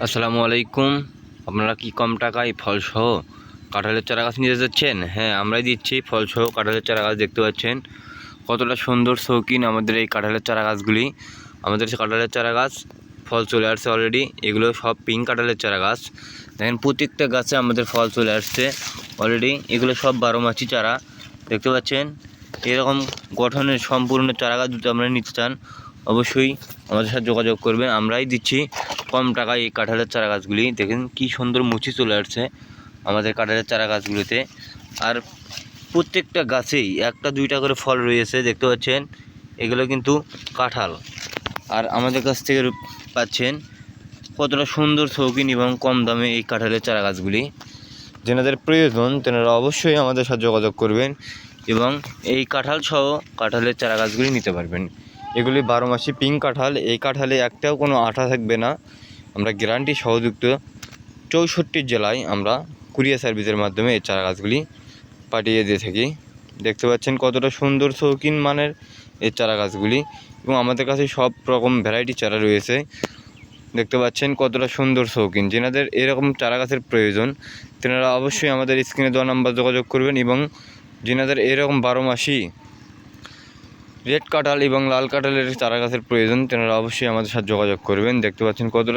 আসসালামু আলাইকুম। আপনারা কি কম টাকায় ফলসহ কাঁঠালের চারা গাছ নিতে যাচ্ছেন? হ্যাঁ, আমরাই দিচ্ছি ফলসহ কাঁঠালের চারা গাছ। দেখতে পাচ্ছেন কতটা সুন্দর শৌখিন আমাদের এই কাঁঠালের চারা গাছগুলি। আমাদের কাঁঠালের চারা গাছ ফল চলে আসছে অলরেডি। এগুলো সব পিঙ্ক কাঁঠালের চারা গাছ। দেখেন প্রত্যেকটা গাছে আমাদের ফল চলে আসছে অলরেডি। এগুলো সব 12 মাসি চারা। দেখতে পাচ্ছেন এরকম গঠনের সম্পূর্ণ চারা গাছ যদি আপনারা নিতে চান অবশ্যই আমাদের সাথে যোগাযোগ করবেন। আমরাই দিচ্ছি কম টাকায় এই কাঁঠালের চারা গাছগুলি। দেখেন কি সুন্দর মুচি চলে আসছে আমাদের কাঁঠালের চারা গাছগুলিতে। আর প্রত্যেকটা গাছেই একটা দুইটা করে ফল রয়েছে। দেখতে পাচ্ছেন এগুলো কিন্তু কাঁঠাল। আর আমাদের কাছ থেকে পাচ্ছেন কতটা সুন্দর শৌখিন এবং কম দামে এই কাঁঠালের চারা গাছগুলি। যেনাদের প্রয়োজন তেনারা অবশ্যই আমাদের সাথে যোগাযোগ করবেন এবং এই কাঁঠাল সহ কাঁঠালের চারা গাছগুলি নিতে পারবেন। এগুলি 12 মাসি পিঙ্ক কাঁঠাল। এই কাঁঠালে একটাও কোনো আঠা থাকবে না। আমরা গ্যারান্টি সহযুক্ত 64 জেলায় আমরা কুরিয়ার সার্ভিসের মাধ্যমে এই চারা গাছগুলি পাঠিয়ে দিয়ে থাকি। দেখতে পাচ্ছেন কতটা সুন্দর শৌখিন মানের এই চারা গাছগুলি এবং আমাদের কাছে সব রকম ভ্যারাইটি চারা রয়েছে। দেখতে পাচ্ছেন কতটা সুন্দর শৌখিন। যেনাদের এরকম চারা গাছের প্রয়োজন তেনারা অবশ্যই আমাদের স্ক্রিনে দেওয়া নাম্বার যোগাযোগ করবেন এবং যেনাদের এরকম 12 মাসি রেড কাঁঠাল এবং লাল কাঁঠালের চারা গাছের প্রয়োজন তেনারা অবশ্যই আমাদের সাথে যোগাযোগ করবেন। দেখতে পাচ্ছেন কতটা